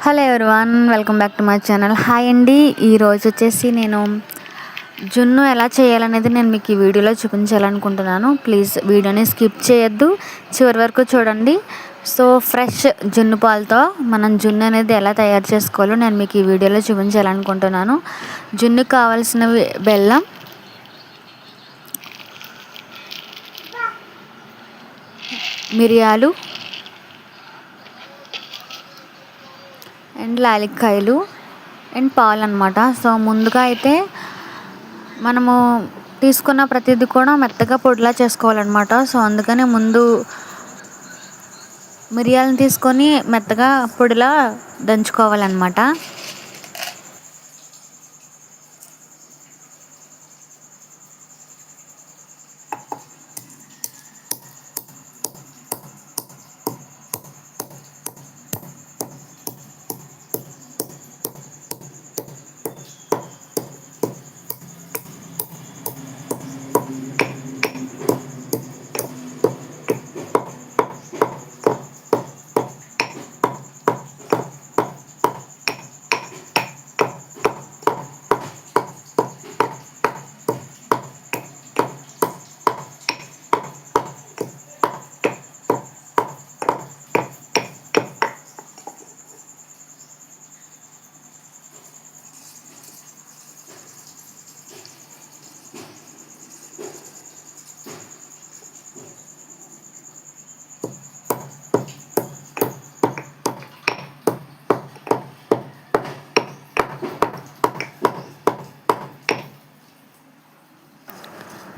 Hello everyone, welcome back to my channel. Hi అండి. ఈరోజు వచ్చేసి నేను జున్ను ఎలా చేయాలనేది నేను మీకు ఈ వీడియోలో చూపించాలనుకుంటున్నాను. ప్లీజ్ వీడియోని స్కిప్ చేయొద్దు, చివరి వరకు చూడండి. సో ఫ్రెష్ జున్ను పాలతో మనం జున్ను అనేది ఎలా తయారు చేసుకోవాలో నేను మీకు ఈ వీడియోలో చూపించాలనుకుంటున్నాను. జున్నుకు కావాల్సినవి బెల్లం, మిరియాలు అండ్ లాలిక్కాయలు అండ్ పాలు అనమాట. సో ముందుగా అయితే మనము తీసుకున్న ప్రతిదీ కూడా మెత్తగా పొడిలా చేసుకోవాలన్నమాట. సో అందుకని ముందు మిరియాలను తీసుకొని మెత్తగా పొడిలా దంచుకోవాలన్నమాట.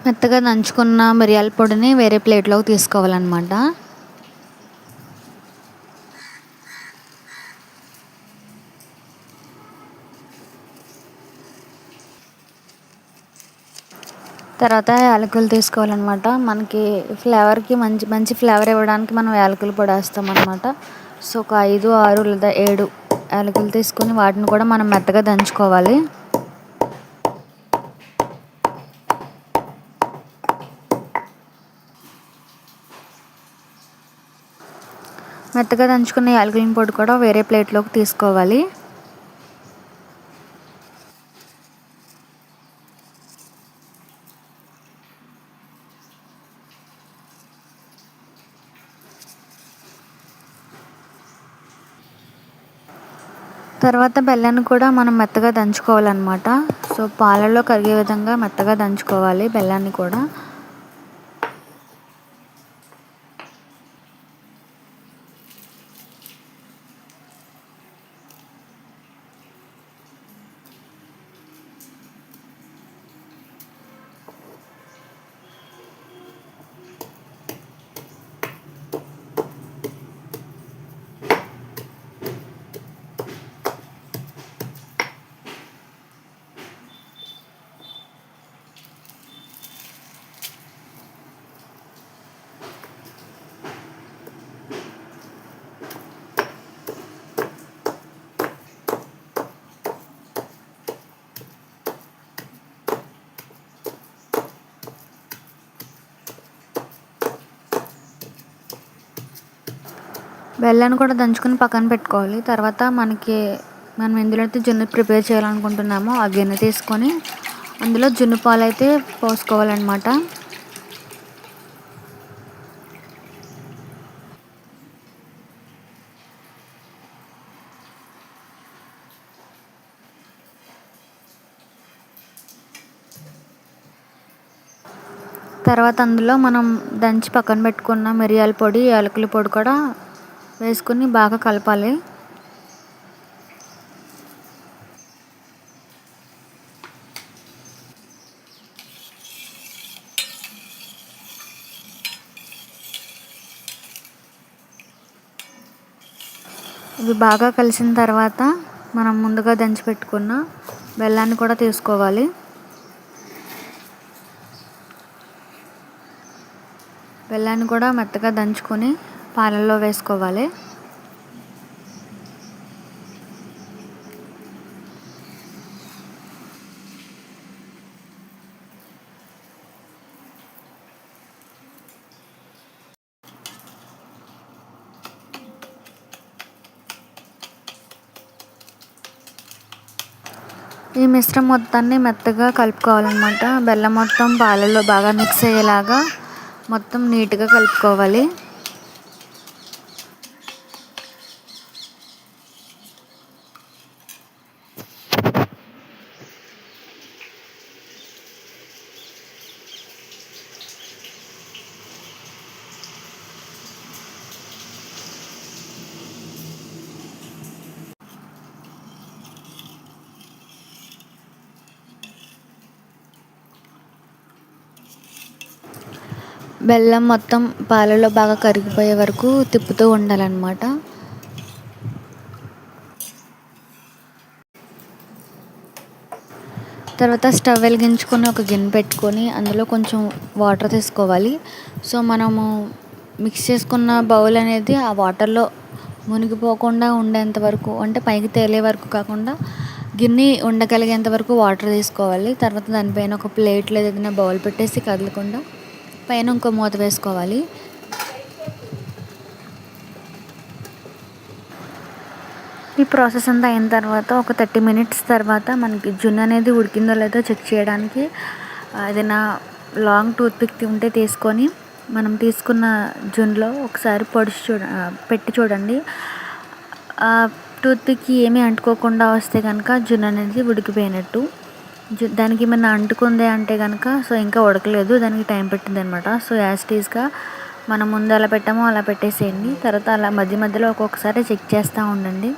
మెత్తగా దంచుకున్న మిరియాల పొడిని వేరే ప్లేట్లోకి తీసుకోవాలన్నమాట. తర్వాత యాలకులు తీసుకోవాలన్నమాట. మనకి ఫ్లేవర్కి మంచి మంచి ఫ్లేవర్ ఇవ్వడానికి మనం యాలకులు పొడి వేస్తాం అన్నమాట. సో ఒక 5, 6 లేదా 7 యాలకులు తీసుకొని వాటిని కూడా మనం మెత్తగా దంచుకోవాలి. మెత్తగా దంచుకున్న యాలకుల పొడి కూడా వేరే ప్లేట్లోకి తీసుకోవాలి. తర్వాత బెల్లాన్ని కూడా మనం మెత్తగా దంచుకోవాలన్నమాట. సో పాలల్లో కరిగే విధంగా మెత్తగా దంచుకోవాలి బెల్లాన్ని కూడా. బెల్లాన్ని కూడా దంచుకొని పక్కన పెట్టుకోవాలి. తర్వాత మనం ఎందులో అయితే జున్ను ప్రిపేర్ చేయాలనుకుంటున్నామో ఆ గిన్నె తీసుకొని అందులో జున్ను పాలు అయితే పోసుకోవాలన్నమాట. తర్వాత అందులో మనం దంచి పక్కన పెట్టుకున్న మిరియాల పొడి, యాలకుల పొడి కూడా వేసుకుని బాగా కలపాలి. ఇవి బాగా కలిసిన తర్వాత మనం ముందుగా దంచి పెట్టుకున్న బెల్లాన్ని కూడా తీసుకోవాలి. బెల్లాన్ని కూడా మెత్తగా దంచుకొని పాలల్లో వేసుకోవాలి. ఈ మిశ్రమం మొత్తాన్ని మెత్తగా కలుపుకోవాలన్నమాట. బెల్లం మొత్తం పాలలో బాగా మిక్స్ అయ్యేలాగా మొత్తం నీట్గా కలుపుకోవాలి. బెల్లం మొత్తం పాలలో బాగా కరిగిపోయే వరకు తిప్పుతూ ఉండాలన్నమాట. తర్వాత స్టవ్ వెలిగించుకొని ఒక గిన్నె పెట్టుకొని అందులో కొంచెం వాటర్ తీసుకోవాలి. సో మనము మిక్స్ చేసుకున్న బౌల్ అనేది ఆ వాటర్లో మునిగిపోకుండా ఉండేంత వరకు, అంటే పైకి తేలే వరకు కాకుండా గిన్నె ఉండగలిగేంత వరకు వాటర్ తీసుకోవాలి. తర్వాత దానిపైన ఒక ప్లేట్లో ఏదైనా బౌల్ పెట్టేసి కదలకుండా పైన ఇంకో మూత వేసుకోవాలి. ఈ ప్రాసెస్ అంతా అయిన తర్వాత ఒక 30 మినిట్స్ తర్వాత మనకి జున్ను అనేది ఉడికిందో లేదో చెక్ చేయడానికి ఏదైనా లాంగ్ టూత్పిక్ ఉంటే తీసుకొని మనం తీసుకున్న జున్నులో ఒకసారి పెట్టి చూడండి. టూత్పిక్కి ఏమీ అంటుకోకుండా వస్తే కనుక జున్ను అనేది ఉడికిపోయినట్టు. దానికి ఏమైనా అంటుకుంది అంటే కనుక సో ఇంకా ఉడకలేదు, దానికి టైం పట్టింది అనమాట. సో యాజ్ టీజ్గా మనం ముందు ఎలా పెట్టామో అలా పెట్టేసేయండి. తర్వాత అలా మధ్య మధ్యలో ఒక్కొక్కసారి చెక్ చేస్తూ ఉండండి.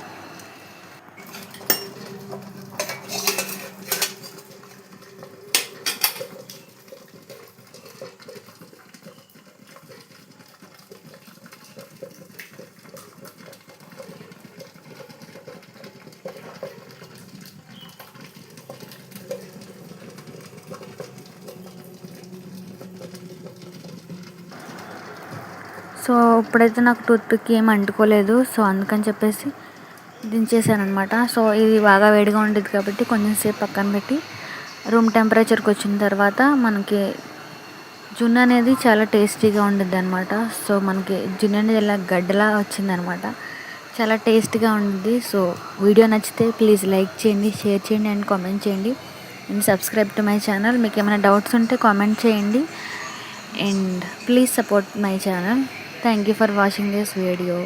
సో ఇప్పుడైతే నాకు టూత్పిక్ ఏం అంటుకోలేదు. సో అందుకని చెప్పేసి దించేసాను అనమాట. సో ఇది బాగా వేడిగా ఉండేది కాబట్టి కొంచెం సేపు పక్కన పెట్టి రూమ్ టెంపరేచర్కి వచ్చిన తర్వాత మనకి జున్ను అనేది చాలా టేస్టీగా ఉండిద్ది అనమాట. సో మనకి జున్ను అనేది ఇలా గడ్డలా వచ్చిందనమాట. చాలా టేస్టీగా ఉండిద్ది. సో వీడియో నచ్చితే ప్లీజ్ లైక్ చేయండి, షేర్ చేయండి అండ్ కామెంట్ చేయండి and subscribe to my channel. మీకు ఏమైనా డౌట్స్ ఉంటే కామెంట్ చేయండి and please support my channel. Thank you for watching this video.